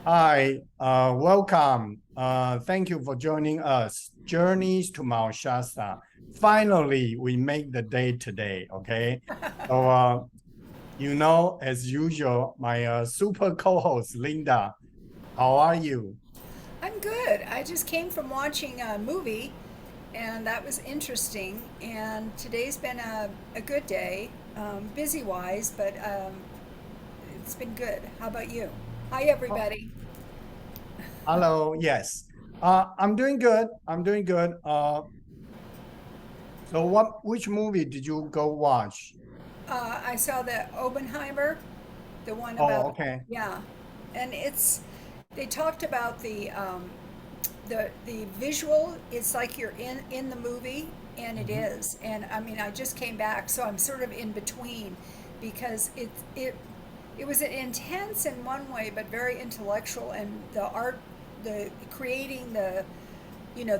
Hi, welcome. Thank you for joining us. Journeys to Mount Shasta. Finally, we make the day today. Okay. So, as usual, my super co-host Linda. How are you? I'm good. I just came from watching a movie, and that was interesting. And today's been a good day, busy wise, but it's been good. How about you? Hi, Oh, everybody. hello. Yes. I'm doing good. I'm doing good. So which movie did you go watch? I saw the Oppenheimer, the one Oh, about, okay. yeah, and they talked about the visual. It's like you're in the movie, and it Mhm. is. And I mean, I just came back, so I'm sort of in between because it was intense in one way, but very intellectual, and the art, the creating the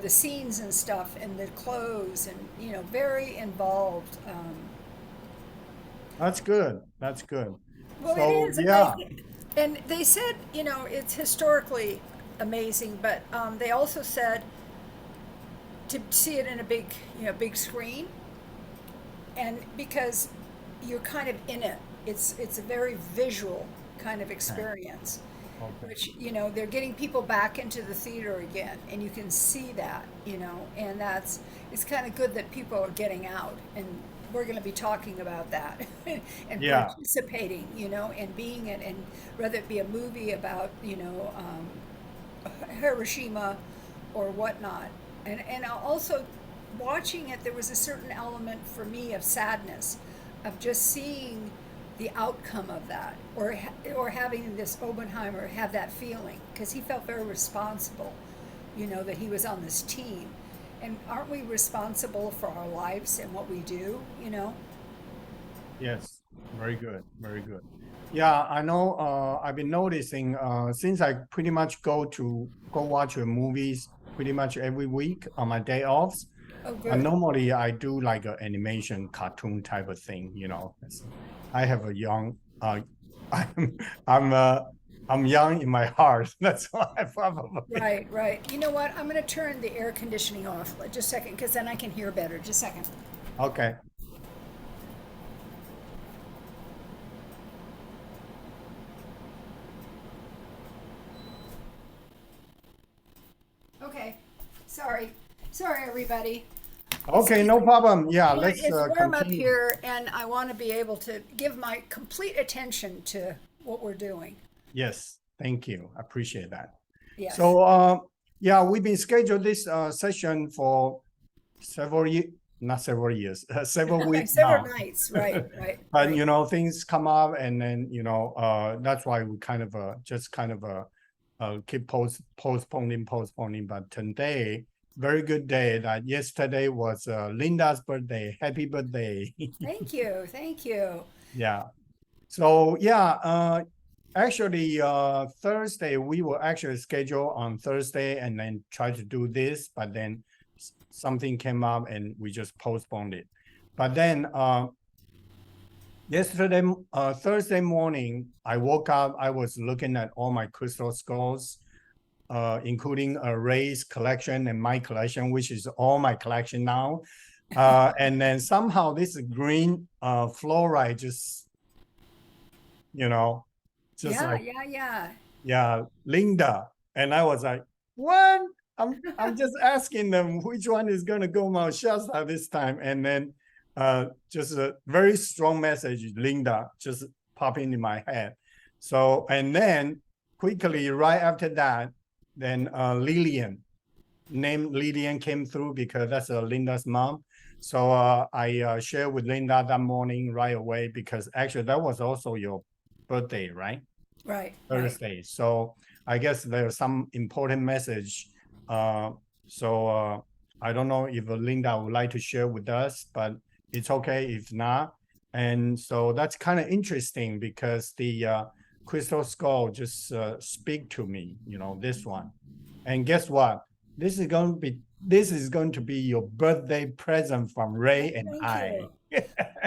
scenes and stuff, and the clothes, and very involved. That's good. That's good. Well, it So is. yeah. And they said, it's historically amazing, but they also said to see it in a big screen, and because you're kind of in it, it's a very visual kind of Okay. experience, Okay. which they're getting people back into the theater again, and you can see that, and it's kind of good that people are getting out, and we're going to be talking about that and Yeah. participating, and being it, and whether it be a movie about Hiroshima or whatnot. And also watching it, there was a certain element for me of sadness, of just seeing the outcome of that, or having this Oppenheimer have that feeling, because he felt very responsible, that he was on this team. And aren't we responsible for our lives and what we do? Yes, very good, very good. Yeah, I know. I've been noticing since I pretty much go watch the movies pretty much every week on my day offs. Oh, good. Normally, I do like an animation cartoon type of thing. I have a young. I'm I'm I'm young in my heart. That's why I probably. Right, right. You know what? I'm going to turn the air conditioning off just a second, because then I can hear better. Just a second. Okay. Okay. Sorry. Sorry, everybody. It's Okay, no problem. Yeah, let's it's warm up continue. here, and I want to be able to give my complete attention to what we're doing. Yes, thank you. I appreciate that. Yes. So, yeah, we've been scheduled this session for several years, not several years, several weeks Several now. nights. Right, right, But right. things come up, and then that's why we kind of just kind of keep postponing. But today, very good day. That yesterday was Linda's birthday. Happy birthday! Thank you. Thank you. Yeah. So yeah, actually, Thursday we were actually scheduled on Thursday and then try to do this, but then something came up and we just postponed it. But then yesterday, Thursday morning, I woke up. I was looking at all my crystal skulls, including Ray's collection and my collection, which is all my collection now. And then somehow this green fluorite just you know just Yeah, like, yeah, yeah. yeah, Linda. And I was like, what? I'm just asking them which one is gonna go Mount Shasta this time. And then just a very strong message, Linda, just popping in my head. So and then quickly right after that, then named Lillian came through because that's Linda's mom. So I shared with Linda that morning right away because actually that was also your birthday, right? Right, right. Thursday. So I guess there's some important message. Uh, so I don't know if Linda would like to share with us, but it's okay if not. And so that's kind of interesting because the crystal skull just speak to me, this one. And guess what? This is going to be your birthday present from Ray Oh, and thank I. you.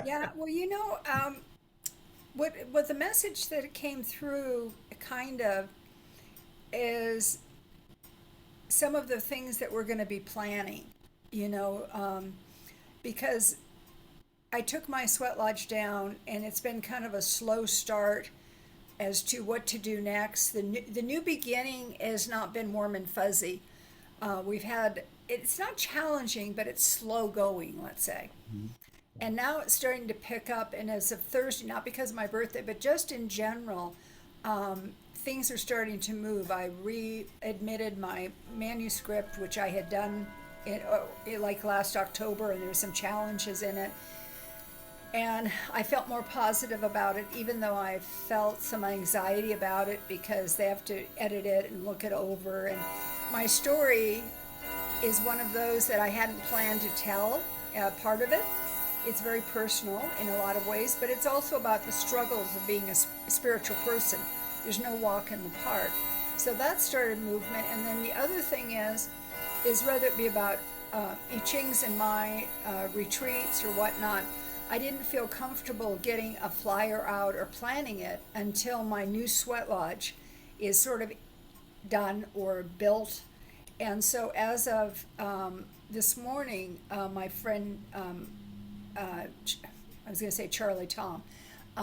Yeah, well, what the message that came through kind of is some of the things that we're going to be planning, because I took my sweat lodge down and it's been kind of a slow start as to what to do next. The new beginning has not been warm and fuzzy. It's not challenging, but it's slow going, let's say. Mhm. And now it's starting to pick up. And as of Thursday, not because of my birthday, but just in general, things are starting to move. I re-admitted my manuscript, which I had done like last October, and there's some challenges in it. And I felt more positive about it, even though I felt some anxiety about it because they have to edit it and look it over. And my story is one of those that I hadn't planned to tell, part of it. It's very personal in a lot of ways, but it's also about the struggles of being a spiritual person. There's no walk in the park. So that started movement. And then the other thing is whether it be about I Chings and my retreats or whatnot, I didn't feel comfortable getting a flyer out or planning it until my new sweat lodge is sort of done or built. And so as of this morning, my friend, I was going to say Charlie Tom,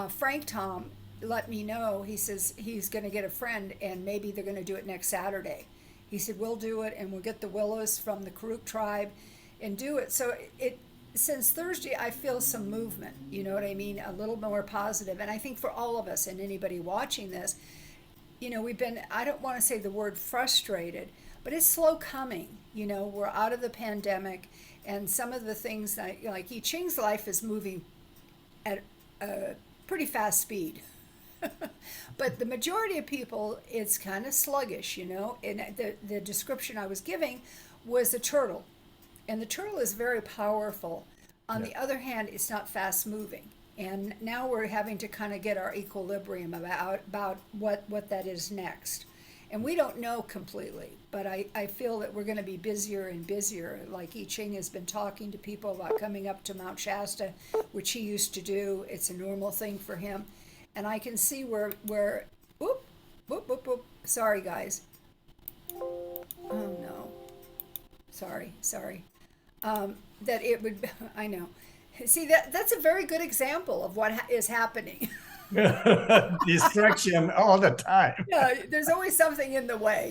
Frank Tom let me know. He says he's going to get a friend and maybe they're going to do it next Saturday. He said, we'll do it and we'll get the Willows from the Karuk tribe and do it. So since Thursday, I feel some movement, you know what I mean? A little more positive. And I think for all of us and anybody watching this, we've been, I don't want to say the word frustrated, but it's slow coming. We're out of the pandemic and some of the things like I Ching's life is moving at a pretty fast speed. But the majority of people, it's kind of sluggish, and the description I was giving was a turtle. And the turtle is very powerful. On the other hand, it's not fast moving. And now we're having to kind of get our equilibrium about what that is next. And we don't know completely, but I feel that we're going to be busier and busier. Like I Ching has been talking to people about coming up to Mount Shasta, which he used to do. It's a normal thing for him. And I can see where whoop, whoop, whoop, whoop. Sorry, guys. Oh, no. Sorry. That it would, I know. See, that's a very good example of what is happening. Distraction all the time. Yeah, there's always something in the way,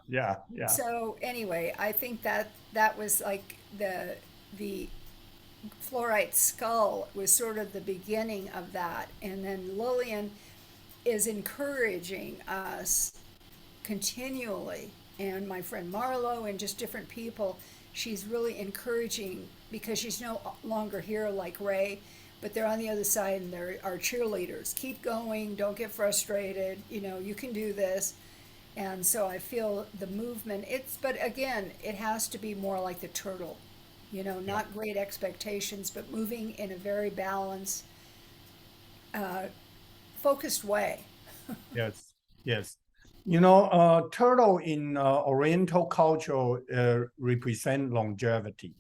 Yeah. So anyway, I think that was like the fluorite skull was sort of the beginning of that. And then Lillian is encouraging us continually, and my friend Marlo and just different people, she's really encouraging because she's no longer here like Ray, but they're on the other side and they're our cheerleaders. Keep going, don't get frustrated, you can do this. And so I feel the movement, but again, it has to be more like the turtle, not great expectations, but moving in a very balanced, focused way. Yes. Turtle in Oriental culture represent longevity.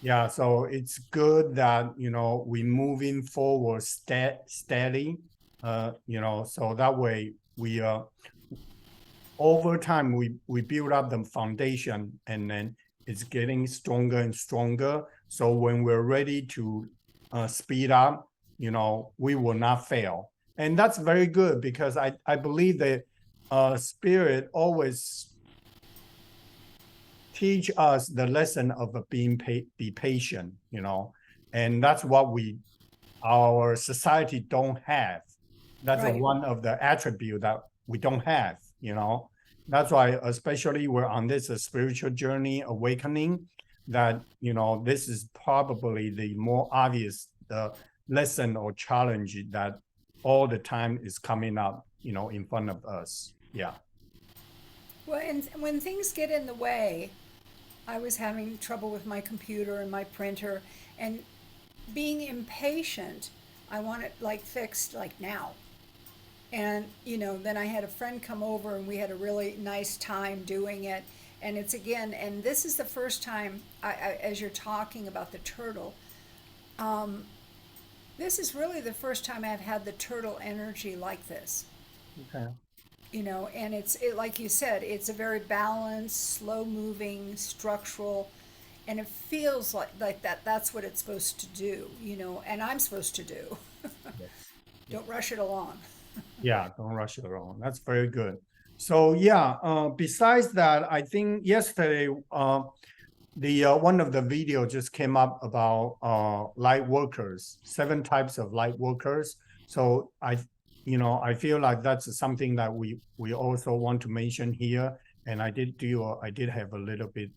Yeah, so it's good that we moving forward steady. So that way we over time we build up the foundation, and then it's getting stronger and stronger. So when we're ready to speed up, we will not fail. And that's very good because I believe that spirit always teach us the lesson of be patient, and that's what our society don't have. That's Right. one of the attributes that we don't have, That's why, especially we're on this spiritual journey, awakening, that, this is probably the more obvious lesson or challenge that all the time is coming up, in front of us. Yeah. Well, and when things get in the way, I was having trouble with my computer and my printer, and being impatient, I want it like fixed like now. And then I had a friend come over and we had a really nice time doing it. And it's again, and this is the first time as you're talking about the turtle, this is really the first time I've had the turtle energy like this. Okay. you know, and like you said, it's a very balanced, slow moving, structural, and it feels like that's what it's supposed to do, you know, and I'm supposed to do. Yes. Don't rush it along. Yeah, don't rush it around. That's very good. So yeah, besides that, I think yesterday the one of the video just came up about light workers, 7 types of light workers. So I feel like that's something that we also want to mention here. And I did have a little bit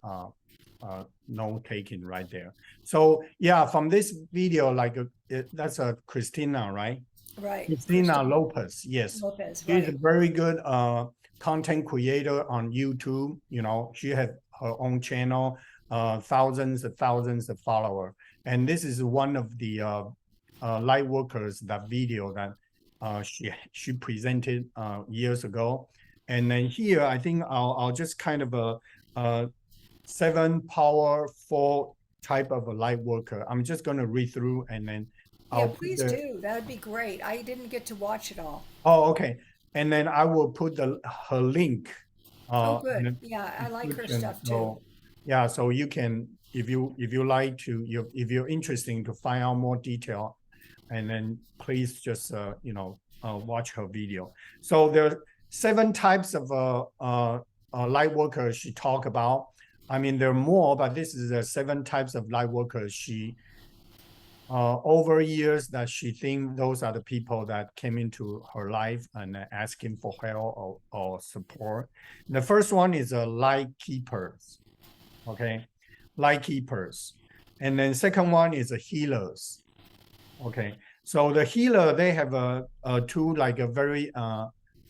note taking right there. So yeah, from this video, like that's a Christina, right? Right. Christina Christina Lopes, yes. Lopez, She's a right. very good content creator on YouTube. You know, she has her own channel, thousands and thousands of followers. And this is one of the light workers, that video that she presented years ago. And then here, I think I'll just kind of 7 powerful type of a light worker. I'm just going to read through and then Yeah, I'll put please the do. That'd be great. I didn't get to watch it all. Oh, okay. And then I will put her link Oh, in good. the Yeah, I like her description. stuff too. So yeah, so you can if you like to if you're interested to find out more detail, and then please just watch her video. So there are 7 types of light workers she talked about. I mean, there are more, but this is the 7 types of light workers she over years that she think those are the people that came into her life and asking for help or support. The first one is a Lightkeepers, okay, Lightkeepers, and then second one is a healers, okay. So the healer, they have a two like a very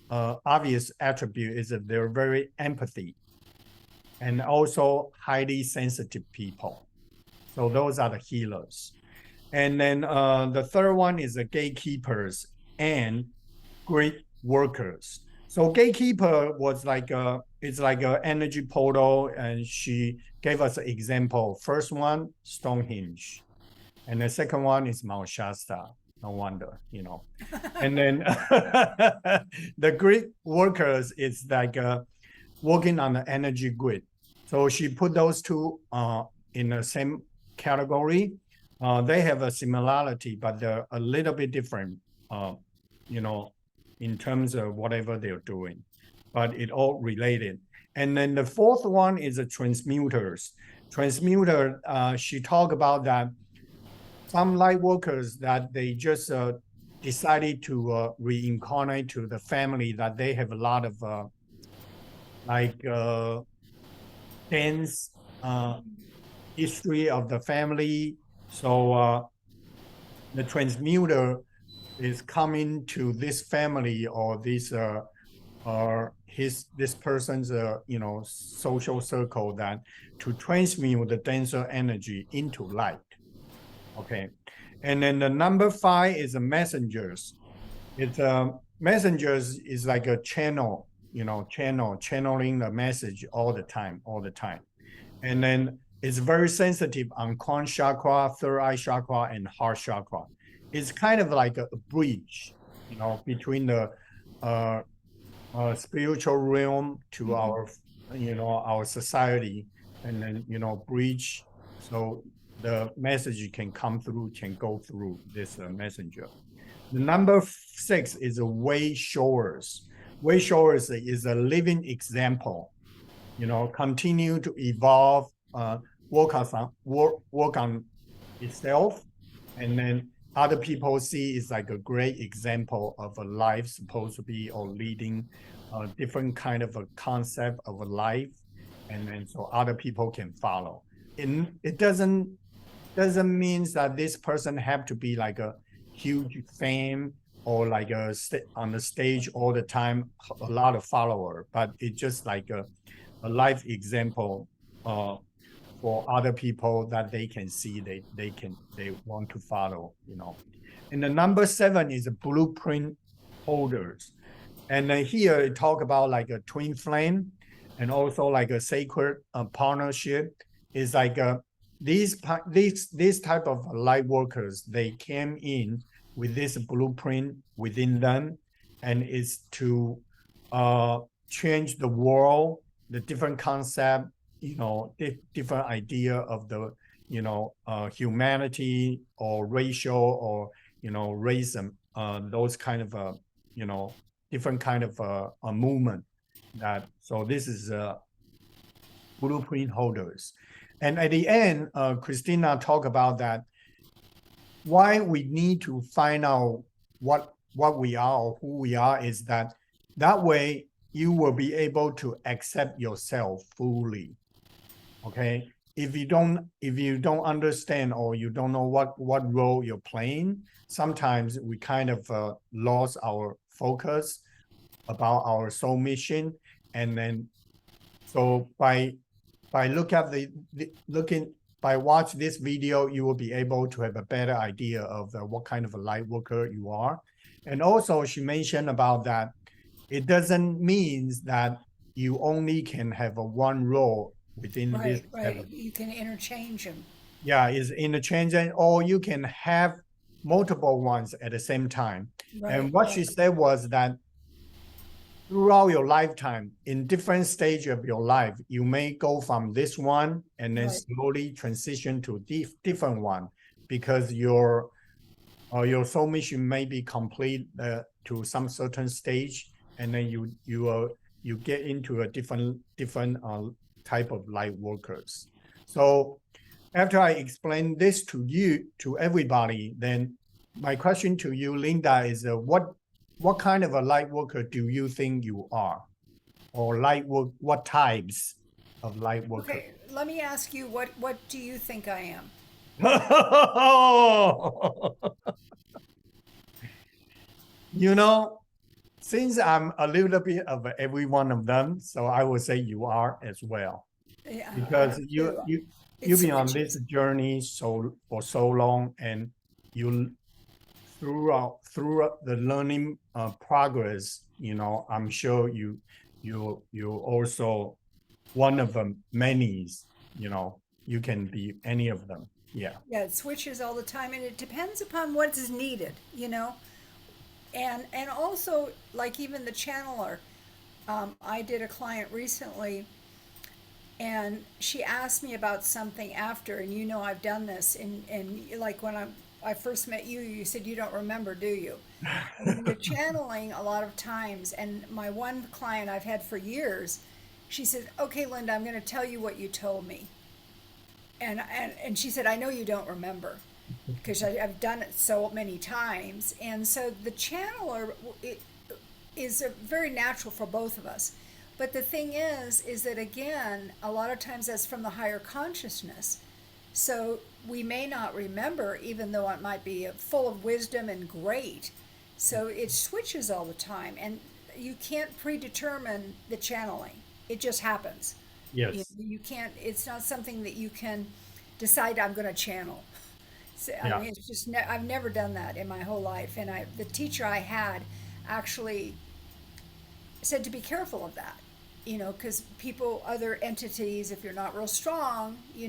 obvious attribute is that they're very empathy and also highly sensitive people. So those are the healers. And then the third one is the gatekeepers and Gridworkers. So gatekeeper was like it's like an energy portal, and she gave us an example. First one, Stonehenge, and the second one is Mount Shasta. No wonder, you know. And then the Gridworkers is like working on the energy grid. So she put those two in the same category. They have a similarity, but they're a little bit different, in terms of whatever they're doing, but it all related. And then the fourth one is the transmuters. Transmuter, she talked about that some light workers that they just decided to reincarnate to the family, that they have a lot of dense history of the family. So the transmuter is coming to this family or this this person's social circle, that to transmute the denser energy into light. Okay, and then the number 5 is the messengers. It's messengers is like a channel, channeling the message all the time. And then it's very sensitive on crown chakra, third eye chakra, and heart chakra. It's kind of like a bridge, between the spiritual realm to our, our society, and then, bridge. So the message can come through, can go through this messenger. The number 6 is a Wayshowers. Wayshowers is a living example, continue to evolve, work on itself, and then other people see is like a great example of a life supposed to be, or leading a different kind of a concept of a life, and then so other people can follow. And it doesn't mean that this person have to be like a huge fame or like on the stage all the time, a lot of follower, but it's just like a life example for other people that they can see, they want to follow, And the number 7 is a blueprint holders. And then here it talk about like a twin flame, and also like a sacred partnership. Is like these type of light workers, they came in with this blueprint within them, and is to change the world, the different concept, different idea of the, humanity or racial or, racism, those kind of, different kind of a movement so this is blueprint holders. And at the end, Christina talked about that, why we need to find out what we are or who we are is that way you will be able to accept yourself fully. Okay. If you don't understand or you don't know what role you're playing, sometimes we kind of lost our focus about our soul mission. And then so by watch this video, you will be able to have a better idea of what kind of a light worker you are. And also she mentioned about that it doesn't mean that you only can have a one role within this. Right. You can interchange them. Yeah, it's interchanging, or you can have multiple ones at the same time. Right, and what she said was that throughout your lifetime, in different stages of your life, you may go from this one and then slowly transition to different one, because your soul mission may be complete to some certain stage, and then you get into a different type of light workers. So after I explain this to everybody, then my question to you, Linda, is what kind of a light worker do you think you are? Or what types of light worker? Okay, let me ask you, what do you think I am? Since I'm a little bit of every one of them, so I would say you are as well. Yeah, because you've been on this journey for so long, and you throughout the learning progress, I'm sure you also one of them many, you can be any of them. Yeah, it switches all the time, and it depends upon what is needed, and also, like, even the channeler. I did a client recently, and she asked me about something after, and I've done this, and like when I first met you, you said you don't remember, do you? And you're channeling a lot of times, and my one client I've had for years, she said, "Okay, Linda, I'm going to tell you what you told me," and she said, "I know you don't remember." Because I've done it so many times. And so the channeler is very natural for both of us. But the thing is that, again, a lot of times that's from the higher consciousness. So we may not remember, even though it might be full of wisdom and great. So it switches all the time. And you can't predetermine the channeling. It just happens. Yes. You can't, it's not something that you can decide, I'm going to channel. So, I mean, it's just I've never done that in my whole life, and the teacher I had actually said to be careful of that, because other entities, if you're not real strong, you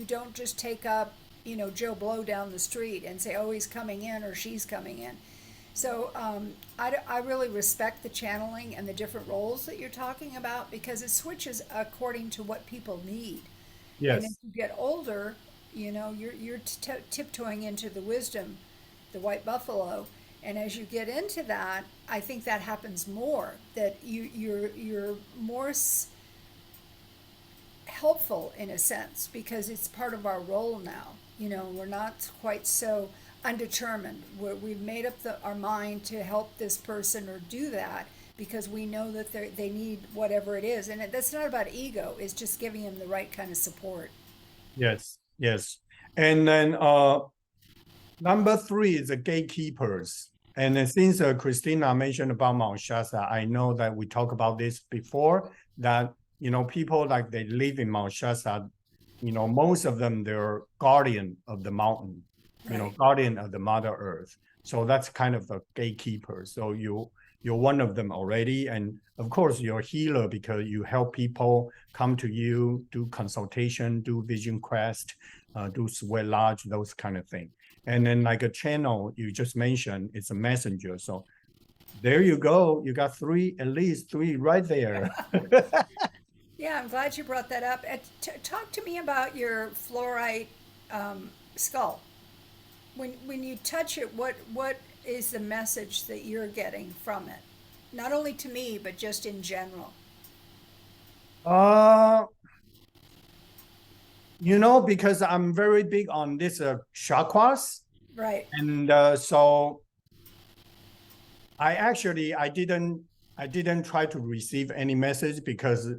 don't just take up, Joe Blow down the street and say, oh, he's coming in or she's coming in. So I really respect the channeling and the different roles that you're talking about, because it switches according to what people need. Yes. And as you get older, you're tiptoeing into the wisdom, the white buffalo, and as you get into that, I think that happens more. That you're more helpful in a sense, because it's part of our role now. We're not quite so undetermined. We've made up our mind to help this person or do that, because we know that they need whatever it is, and that's not about ego. It's just giving them the right kind of support. Yes. Yes. And then number 3 is the gatekeepers. And since Christina mentioned about Mount Shasta, I know that we talked about this before, that, people like they live in Mount Shasta, most of them, they're guardian of the mountain, right. Guardian of the Mother Earth. So that's kind of a gatekeeper. So you're one of them already. And of course, you're a healer, because you help people come to you, do consultation, do vision quest, do sweat lodge, those kind of things. And then like a channel you just mentioned, it's a messenger. So There you go. You got three, at least three right there. Yeah, I'm glad you brought that up. Talk to me about your fluorite skull. When you touch it, what is the message that you're getting from it? Not only to me, but just in general. Uh, because I'm very big on this chakras, Right, and so I didn't try to receive any message because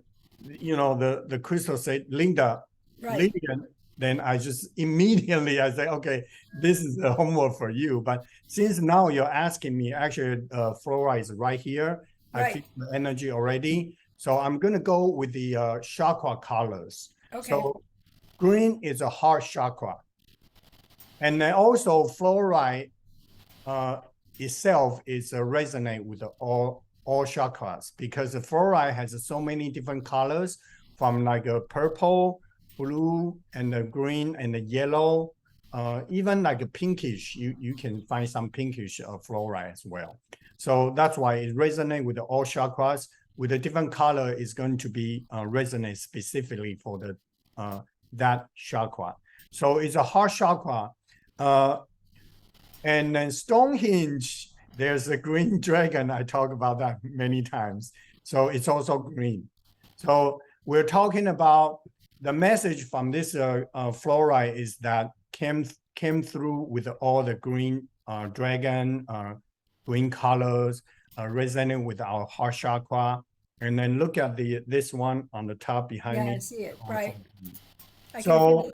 the crystal said Linda, right, Lillian. Then I just immediately I say, okay, this is the homework for you. But since now you're asking me, actually, flora is right here. I right. feel the energy already, so I'm gonna go with the chakra colors. Okay, So green is a heart chakra, and then also fluorite uh, itself is resonate with all chakras because the fluorite has so many different colors from like a purple, blue, and the green and the yellow, even like a pinkish. You can find some pinkish fluorite as well. So that's why it resonates with all chakras. With a different color, is going to be resonate specifically for the that chakra. So it's a heart chakra. And then Stonehenge, there's a green dragon. I talk about that many times. So it's also green. So we're talking about the message from this fluorite is that came through with all the green dragon, green colors, resonating with our heart chakra. And then look at this one on the top behind yeah, I me. see it. Also Right, green. I can feel So it.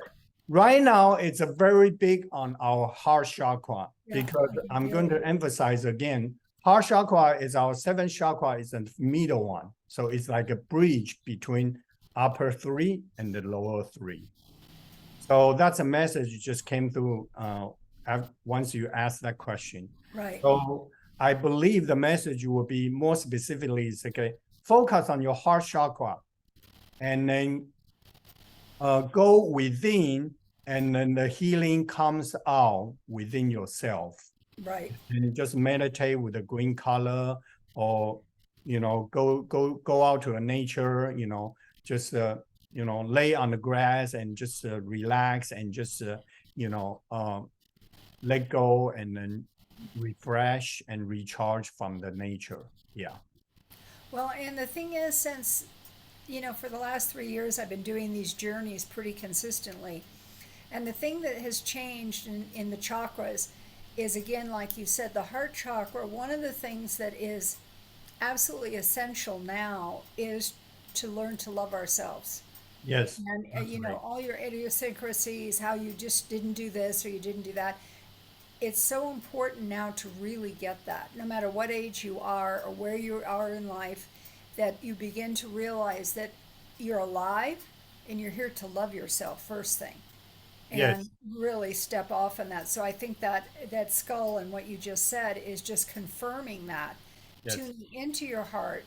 right now, it's a very big on our heart chakra Yeah, because I can I'm feel going it. to emphasize again, heart chakra is our seventh chakra, is the middle one. So it's like a bridge between upper three and the lower three. So that's a message just came through once you ask that question. Right, So I believe the message will be more specifically is okay, focus on your heart chakra and then go within, and then the healing comes out within yourself. right. And just meditate with the green color, or go out to a nature, just lay on the grass and just relax and just let go and then refresh and recharge from the nature. Yeah. Well, and the thing is, since for the last 3 years, I've been doing these journeys pretty consistently. And the thing that has changed in the chakras is, again, like you said, the heart chakra. One of the things that is absolutely essential now is to learn to love ourselves. Yes, And, that's right. all your idiosyncrasies, how you just didn't do this or you didn't do that. It's so important now to really get that, no matter what age you are or where you are in life, that you begin to realize that you're alive and you're here to love yourself first thing and Yes, really step off on that. So I think that skull and what you just said is just confirming that, yes, tuning into your heart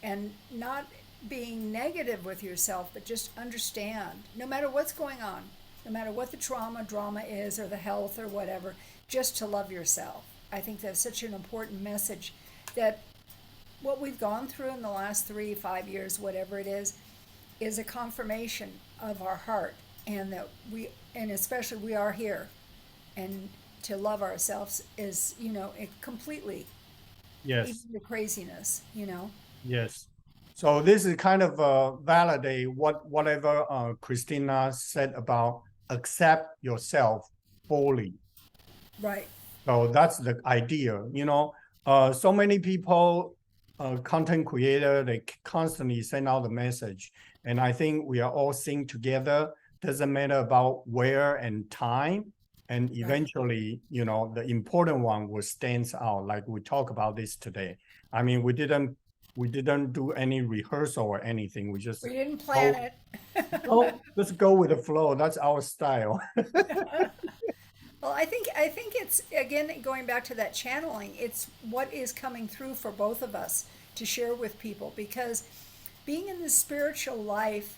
and not being negative with yourself, but just understand no matter what's going on, no matter what the drama is, or the health or whatever, just to love yourself. I think that's such an important message, that what we've gone through in the last 3, 5 years, whatever it is a confirmation of our heart, and that and especially we are here, and to love ourselves is, it completely, even yes. the craziness. Yes. So this is kind of validate whatever Christina said about accept yourself fully. Right, So that's the idea. So many people, content creator, they constantly send out the message, and I think we are all synced together. Doesn't matter about where and time, and right. eventually, the important one will stands out. Like we talk about this today. I mean, we didn't do any rehearsal or anything. We just We didn't plan oh it. oh let's go with the flow. That's our style. Well, I think it's, again, going back to that channeling. It's what is coming through for both of us to share with people, because being in the spiritual life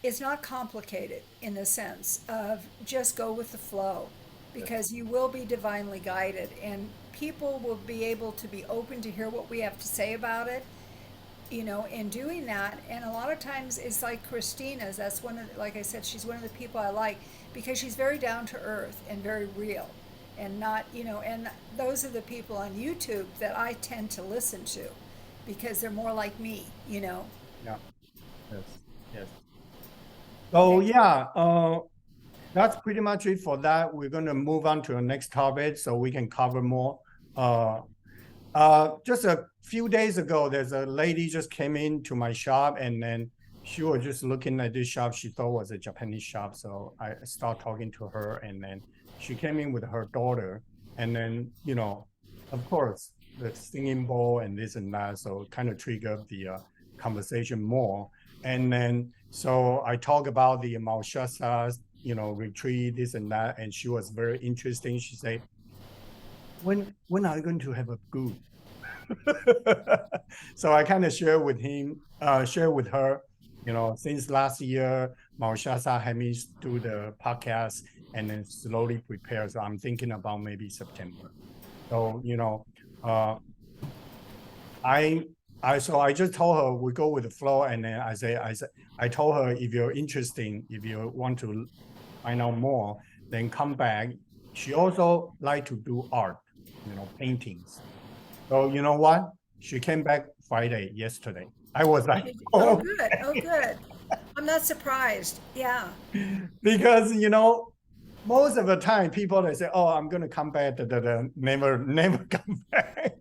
is not complicated, in the sense of just go with the flow, because you will be divinely guided, and people will be able to be open to hear what we have to say about it, in doing that. And a lot of times it's like Christina's. That's like I said, she's one of the people I like because she's very down to earth and very real, and not, and those are the people on YouTube that I tend to listen to because they're more like me. Yeah. Yes. Yes. So yeah, that's pretty much it for that. We're going to move on to the next topic so we can cover more. Just a few days ago, there's a lady just came into my shop, and then she was just looking at this shop. She thought it was a Japanese shop. So I started talking to her, and then she came in with her daughter. And then, of course, the singing bowl and this and that. So it kind of triggered the conversation more. And then, so I talk about the Mt Shasta, retreat, this and that. And she was very interesting. She said, when are you going to have a group? So I kind of share with her, since last year, Mt Shasta had me do the podcast and then slowly prepare. So I'm thinking about maybe September. So, so I just told her we go with the flow. And then I told her, if you're interested, if you want to find out more, then come back. She also like to do art, paintings. So you know what? She came back yesterday. I was like, oh, good. Oh, good. I'm not surprised. Yeah. Because, most of the time people, they say, oh, I'm going to come back, never come back.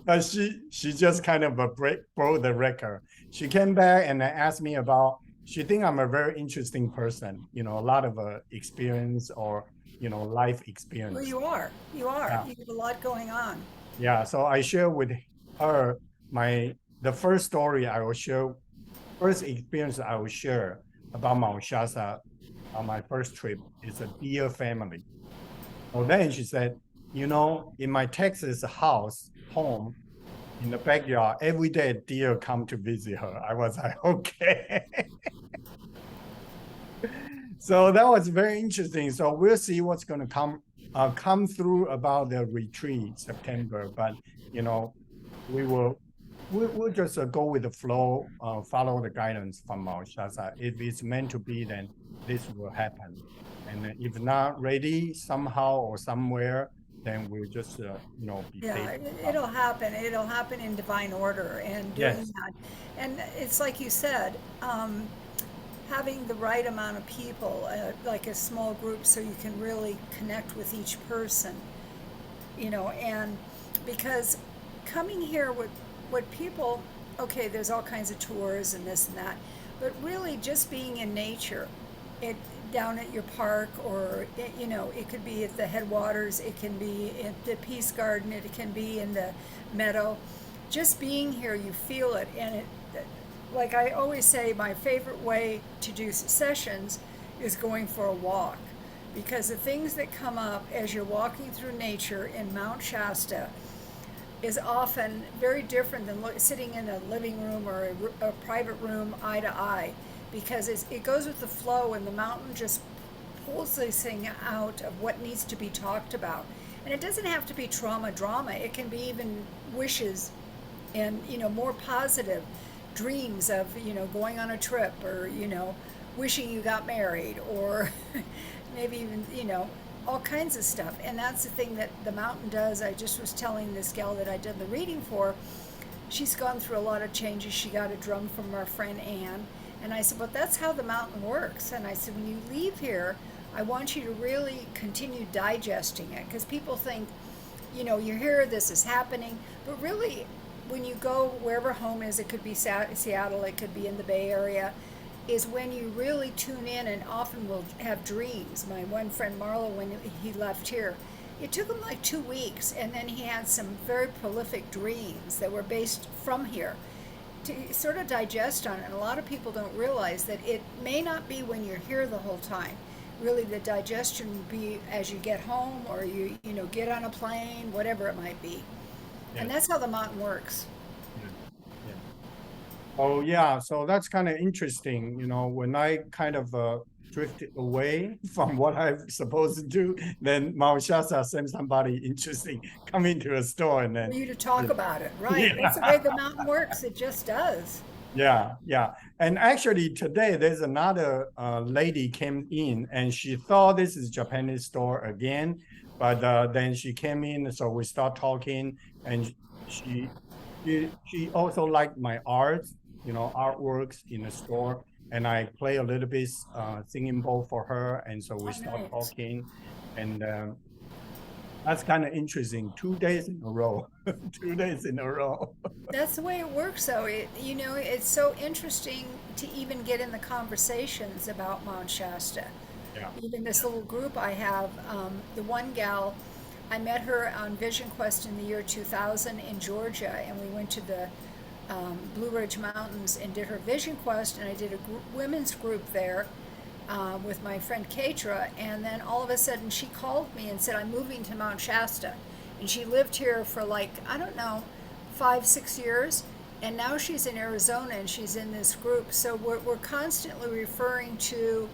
But she just kind of broke the record. She came back and asked me about, she think I'm a very interesting person, a lot of experience or, life experience. Well, you are. Yeah. You have a lot going on. Yeah, so I share with her the first story I will share, first experience I will share about Mt Shasta on my first trip is a deer family. So then she said, in my Texas home, in the backyard, every day deer come to visit her. I was like, okay. So that was very interesting. So we'll see what's going to come through about the retreat September. But we'll just go with the flow, follow the guidance from Mt Shasta. If it's meant to be, then this will happen. And if not ready somehow or somewhere, then we'll just be it'll happen. It'll happen in divine order and doing that. And it's like you said, having the right amount of people, like a small group, so you can really connect with each person, and because coming here what people, okay, there's all kinds of tours and this and that, but really just being in nature, down at your park, or it could be at the headwaters, it can be at the Peace Garden, it can be in the meadow. Just being here, you feel it. And like I always say, my favorite way to do sessions is going for a walk, because the things that come up as you're walking through nature in Mt Shasta is often very different than sitting in a living room or a private room eye to eye, because it goes with the flow, and the mountain just pulls this thing out of what needs to be talked about. And it doesn't have to be drama. It can be even wishes and, more positive dreams of, going on a trip, or, wishing you got married, or maybe even, all kinds of stuff. And that's the thing that the mountain does. I just was telling this gal that I did the reading for, she's gone through a lot of changes. She got a drum from our friend Anne. And I said, but that's how the mountain works. And I said, when you leave here, I want you to really continue digesting it, because people think, you're here, this is happening. But really, when you go wherever home is, it could be Seattle, it could be in the Bay Area, is when you really tune in, and often will have dreams. My one friend Marlo, when he left here, it took him like 2 weeks, and then he had some very prolific dreams that were based from here, to sort of digest on it. And a lot of people don't realize that it may not be when you're here the whole time. Really, the digestion will be as you get home, or you get on a plane, whatever it might be. And that's how the mountain works. Oh yeah, so that's kind of interesting. When I kind of drifted away from what I'm supposed to do, then Mount Shasta send somebody interesting come into a store and For then you to talk about it, right? Yeah. That's the way the mountain works. It just does. Yeah, yeah. And actually today there's another lady came in and she thought this is Japanese store again, but then she came in, so we start talking, and she also liked my art, artworks in the store, and I play a little bit singing bowl for her, and so we start Nice. talking, and that's kind of interesting. 2 days in a row, 2 days in a row. That's the way it works, though. It's so interesting to even get in the conversations about Mount Shasta. Yeah. Even this little group I have, the one gal, I met her on Vision Quest in the year 2000 in Georgia, and we went to the Blue Ridge Mountains and did her Vision Quest, and I did a women's group there with my friend Keitra, and then all of a sudden she called me and said, I'm moving to Mount Shasta. And she lived here for like, I don't know, 5-6 years, and now she's in Arizona and she's in this group. So we're constantly referring to,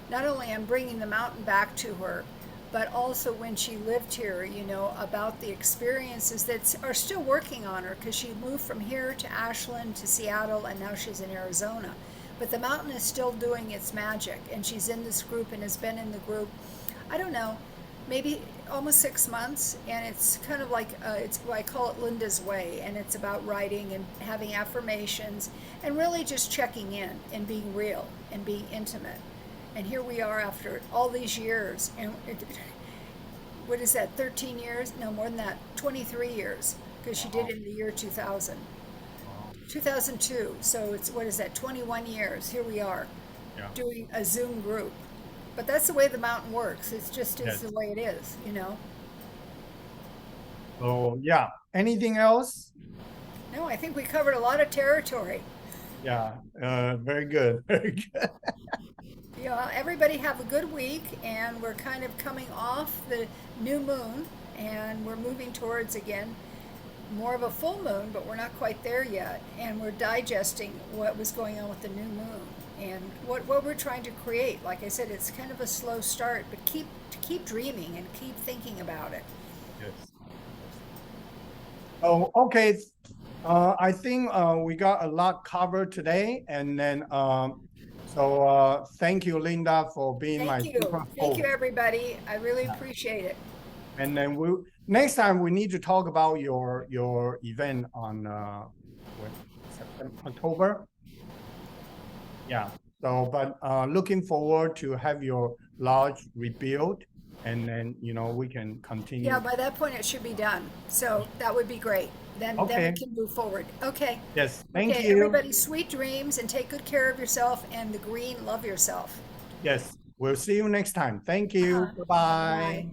not only I'm bringing the mountain back to her, but also when she lived here, about the experiences that are still working on her, because she moved from here to Ashland to Seattle, and now she's in Arizona. But the mountain is still doing its magic, and she's in this group and has been in the group, I don't know, maybe almost 6 months, and it's kind of like, I call it Linda's Way, and it's about writing and having affirmations and really just checking in and being real and being intimate. And here we are after all these years, and what is that, 13 years? No, more than that, 23 years, because she did it in the year 2000. 2002, so it's, what is that, 21 years, here we are, doing a Zoom group. But that's the way the mountain works. It's just is the way it is, So yeah, anything else? No, I think we covered a lot of territory. Yeah, very good, very good. Everybody have a good week, and we're kind of coming off the new moon, and we're moving towards, again, more of a full moon, but we're not quite there yet, and we're digesting what was going on with the new moon and what we're trying to create. Like I said, it's kind of a slow start, but keep dreaming and keep thinking about it. Yes. Oh, okay. I think we got a lot covered today, and then so thank you, Linda, for being my super host. Thank you, everybody. I really appreciate it. And then next time we need to talk about your event on October. Yeah. So, but looking forward to have your lodge rebuilt, and then we can continue. Yeah, by that point it should be done. So that would be great. Then we can move forward. Okay. Yes. Thank you. Everybody, sweet dreams, and take good care of yourself. And the green, love yourself. Yes. We'll see you next time. Thank you. Bye-bye. Bye.